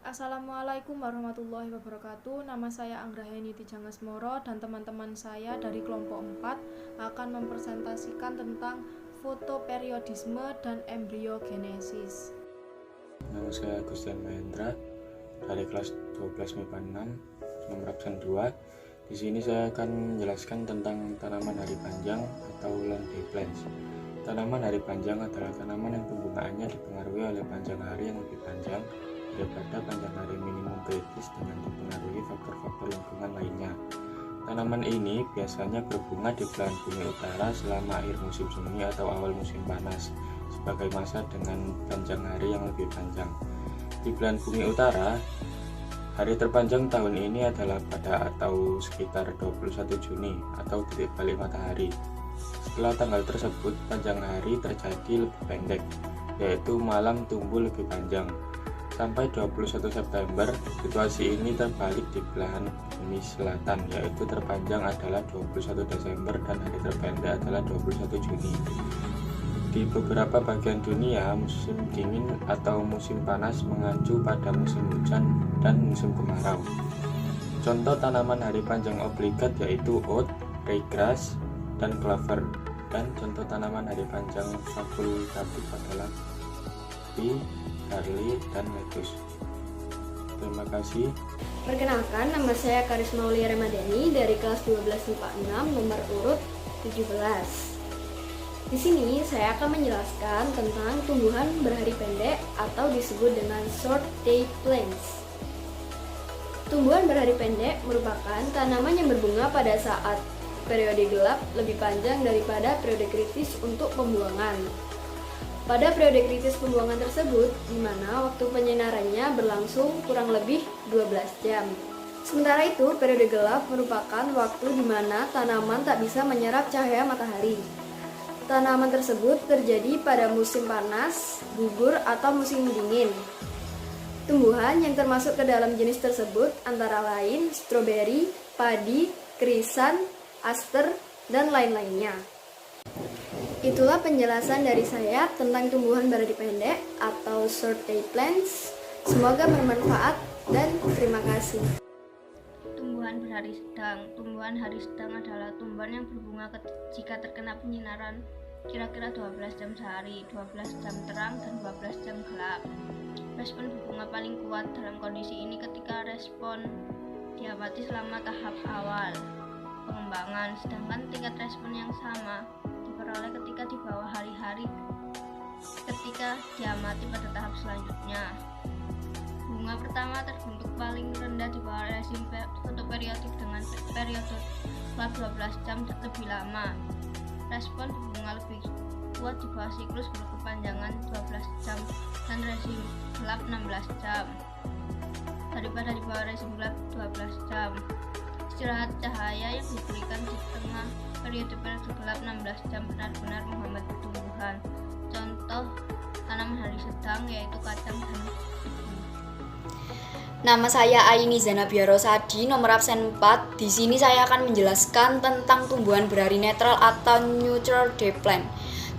Assalamualaikum warahmatullahi wabarakatuh. Nama saya Anggraheni Tijangasmoro dan teman-teman saya dari kelompok 4 akan mempresentasikan tentang fotoperiodisme dan embriogenesis. Nama saya Gustian Mahendra dari kelas 12 MIPA 6 nomor absen 2. Di sini saya akan menjelaskan tentang tanaman hari panjang atau long day plants. Tanaman hari panjang adalah tanaman yang pembungaannya dipengaruhi oleh panjang hari yang lebih panjang daripada panjang hari minimum kritis dengan dipengaruhi faktor-faktor lingkungan lainnya. Tanaman ini biasanya berbunga di belahan bumi utara selama akhir musim semi atau awal musim panas, sebagai masa dengan panjang hari yang lebih panjang. Di belahan bumi utara, hari terpanjang tahun ini adalah pada atau sekitar 21 Juni atau titik balik matahari. Setelah tanggal tersebut, panjang hari terjadi lebih pendek, yaitu malam tumbuh lebih panjang. Sampai 21 September, situasi ini terbalik di belahan bumi selatan, yaitu terpanjang adalah 21 Desember dan hari terpendek adalah 21 Juni. Di beberapa bagian dunia, musim dingin atau musim panas mengacu pada musim hujan dan musim kemarau. Contoh tanaman hari panjang obligat yaitu oat, ryegrass, dan clover. Dan contoh tanaman hari panjang fakultatif adalah pea, barley, dan lettuce. Terima kasih. Perkenalkan, nama saya Karisma Aulia Ramadhani dari kelas 12 MIPA 6 nomor urut 17. Di sini saya akan menjelaskan tentang tumbuhan berhari pendek atau disebut dengan short day plants. Tumbuhan berhari pendek merupakan tanaman yang berbunga pada saat periode gelap lebih panjang daripada periode kritis untuk pembuangan. Pada periode kritis pembuangan tersebut, di mana waktu penyinarannya berlangsung kurang lebih 12 jam. Sementara itu, periode gelap merupakan waktu di mana tanaman tak bisa menyerap cahaya matahari. Tanaman tersebut terjadi pada musim panas, gugur, atau musim dingin. Tumbuhan yang termasuk ke dalam jenis tersebut antara lain stroberi, padi, krisan, aster, dan lain-lainnya. Itulah penjelasan dari saya tentang tumbuhan berhari pendek atau short day plants. Semoga bermanfaat dan terima kasih. Tumbuhan berhari sedang. Tumbuhan hari sedang adalah tumbuhan yang berbunga jika terkena penyinaran kira-kira 12 jam sehari, 12 jam terang dan 12 jam gelap. Respon berbunga paling kuat dalam kondisi ini ketika respon diamati selama tahap awal pengembangan, sedangkan tingkat respon yang sama diperoleh ketika di bawah hari-hari ketika diamati pada tahap selanjutnya. Bunga pertama terbentuk paling rendah di bawah rezim fotoperiodik dengan periode gelap 12 jam lebih lama. Respon berbunga lebih kuat di bawah siklus berkepanjangan 12 jam dan rezim gelap 16 jam daripada di bawah rezim gelap 12 jam. Istirahat cahaya yang diberikan di tengah periode gelap 16 jam benar-benar menghambat pertumbuhan. Contoh tanaman hari sedang yaitu kacang dan tebu. Nama saya Aini Zanabia Rosadi, nomor absen 4. Di sini saya akan menjelaskan tentang tumbuhan berhari netral atau neutral day plant.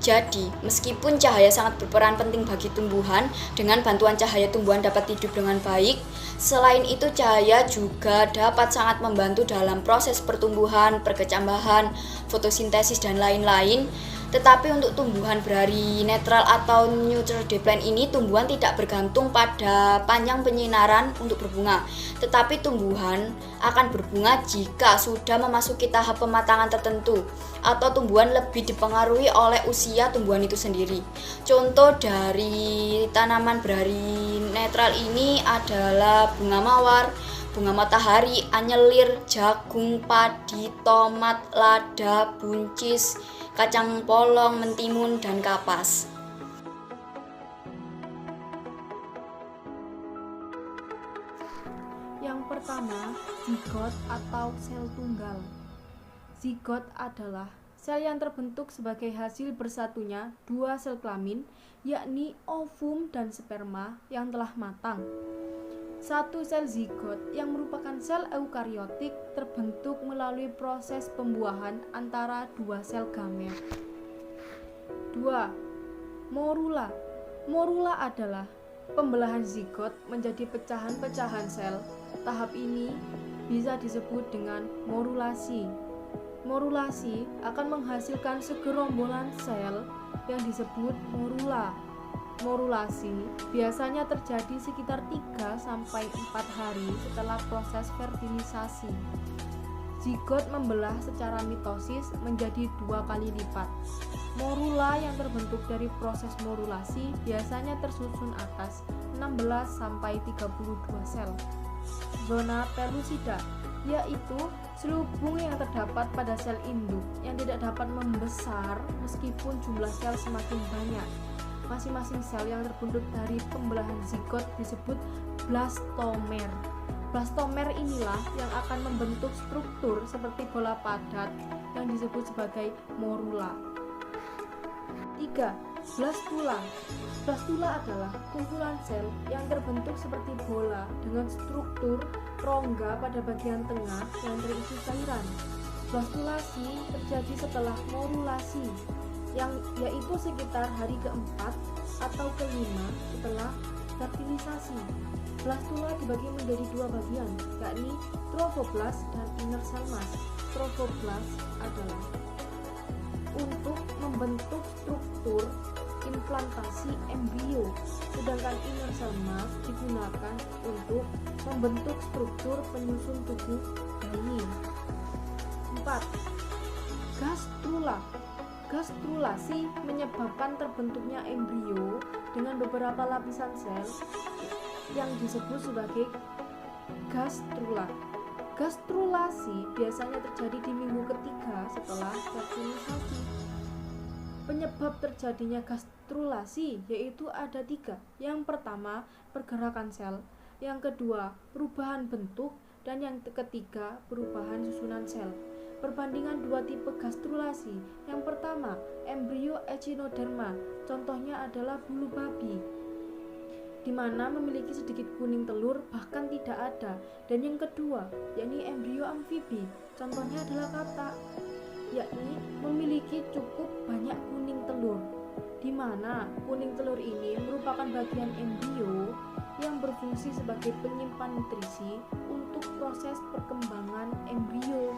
Jadi, meskipun cahaya sangat berperan penting bagi tumbuhan, dengan bantuan cahaya tumbuhan dapat hidup dengan baik. Selain itu, cahaya juga dapat sangat membantu dalam proses pertumbuhan, perkecambahan, fotosintesis, dan lain-lain. Tetapi untuk tumbuhan berhari netral atau neutral day plant ini, tumbuhan tidak bergantung pada panjang penyinaran untuk berbunga. Tetapi tumbuhan akan berbunga jika sudah memasuki tahap pematangan tertentu, atau tumbuhan lebih dipengaruhi oleh usia tumbuhan itu sendiri. Contoh dari tanaman berhari netral ini adalah bunga mawar, bunga matahari, anyelir, jagung, padi, tomat, lada, buncis, kacang polong, mentimun, dan kapas. Yang pertama, zigot atau sel tunggal. Zigot adalah sel yang terbentuk sebagai hasil bersatunya dua sel kelamin, yakni ovum dan sperma yang telah matang. Satu sel zigot yang merupakan sel eukariotik terbentuk melalui proses pembuahan antara dua sel gamet. 2. Morula. Morula adalah pembelahan zigot menjadi pecahan-pecahan sel. Tahap ini bisa disebut dengan morulasi. Morulasi akan menghasilkan segerombolan sel yang disebut morula. Morulasi biasanya terjadi sekitar 3-4 hari setelah proses fertilisasi. Zigot membelah secara mitosis menjadi 2 kali lipat. Morula yang terbentuk dari proses morulasi biasanya tersusun atas 16-32 sel. Zona pelusida yaitu selubung yang terdapat pada sel induk yang tidak dapat membesar meskipun jumlah sel semakin banyak. Masing-masing sel yang terbentuk dari pembelahan zigot disebut blastomer. Blastomer inilah yang akan membentuk struktur seperti bola padat yang disebut sebagai morula. 3. Blastula. Blastula adalah kumpulan sel yang terbentuk seperti bola dengan struktur rongga pada bagian tengah yang terisi cairan. Blastulasi terjadi setelah morulasi, yaitu sekitar hari keempat atau kelima setelah fertilisasi. Blastula dibagi menjadi 2 bagian, yakni trophoblast dan inner cell mass. Trophoblast adalah untuk membentuk struktur implantasi embrio, sedangkan inner cell mass digunakan untuk membentuk struktur penyusun tubuh bayi. 4. Gastrula. Gastrulasi menyebabkan terbentuknya embrio dengan beberapa lapisan sel yang disebut sebagai gastrula. Gastrulasi biasanya terjadi di minggu ketiga setelah fertilisasi. Penyebab terjadinya gastrulasi yaitu ada 3. Yang pertama, pergerakan sel. Yang kedua, perubahan bentuk. Dan yang ketiga, perubahan susunan sel. Perbandingan 2 tipe gastrulasi. Yang pertama, embrio echinoderma. Contohnya adalah bulu babi, di mana memiliki sedikit kuning telur bahkan tidak ada. Dan yang kedua, yakni embrio amfibi. Contohnya adalah katak, yakni memiliki cukup banyak kuning telur, di mana kuning telur ini merupakan bagian embrio yang berfungsi sebagai penyimpan nutrisi untuk proses perkembangan embrio.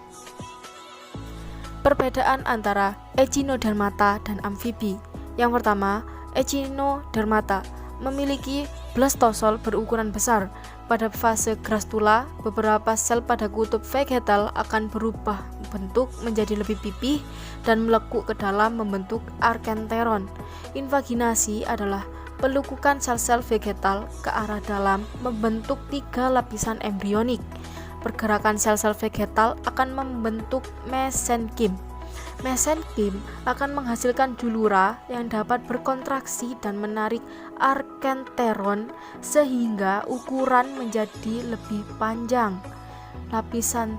Perbedaan antara echinodermata dan amfibi. Yang pertama, echinodermata memiliki blastosol berukuran besar. Pada fase gastrula, beberapa sel pada kutub vegetal akan berubah bentuk menjadi lebih pipih dan melekuk ke dalam membentuk arkenteron. Invaginasi adalah pelekukan sel-sel vegetal ke arah dalam membentuk 3 lapisan embrionik. Pergerakan sel-sel vegetal akan membentuk mesenkim. Mesenkim akan menghasilkan julura yang dapat berkontraksi dan menarik arkenteron sehingga ukuran menjadi lebih panjang. Lapisan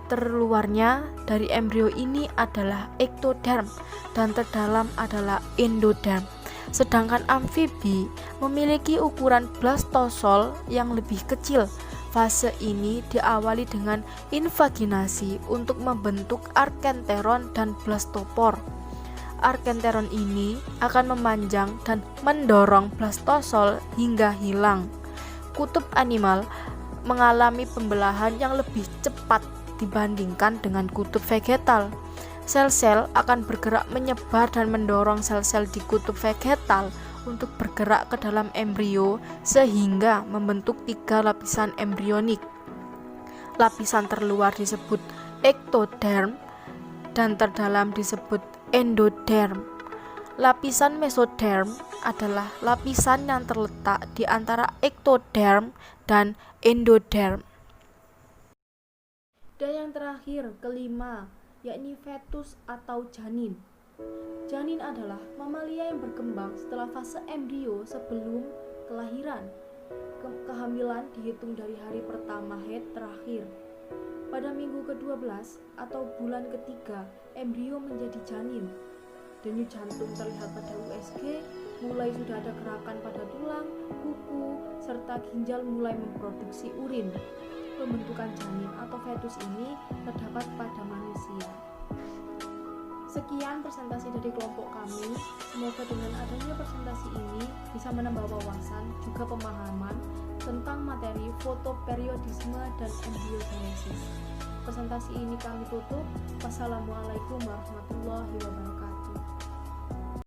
terluarnya dari embrio ini adalah ektoderm dan terdalam adalah endoderm. Sedangkan amfibi memiliki ukuran blastosol yang lebih kecil. Fase ini diawali dengan invaginasi untuk membentuk arkenteron dan blastopor. Arkenteron ini akan memanjang dan mendorong blastosol hingga hilang. Kutub animal mengalami pembelahan yang lebih cepat dibandingkan dengan kutub vegetal. Sel-sel akan bergerak menyebar dan mendorong sel-sel di kutub vegetal untuk bergerak ke dalam embrio sehingga membentuk 3 lapisan embrionik. Lapisan terluar disebut ektoderm dan terdalam disebut endoderm. Lapisan mesoderm adalah lapisan yang terletak di antara ektoderm dan endoderm. Dan yang terakhir, kelima, yakni fetus atau janin. Janin adalah mamalia yang berkembang setelah fase embrio sebelum kelahiran. Kehamilan dihitung dari hari pertama haid terakhir. Pada minggu ke-12 atau bulan ketiga, embrio menjadi janin. Denyut jantung terlihat pada USG, mulai sudah ada gerakan pada tulang, kuku, serta ginjal mulai memproduksi urin. Pembentukan janin atau fetus ini terdapat pada manusia. Sekian presentasi dari kelompok kami. Semoga dengan adanya presentasi ini bisa menambah wawasan juga pemahaman tentang materi fotoperiodisme dan embryogenesis. Presentasi ini kami tutup. Wassalamualaikum warahmatullahi wabarakatuh.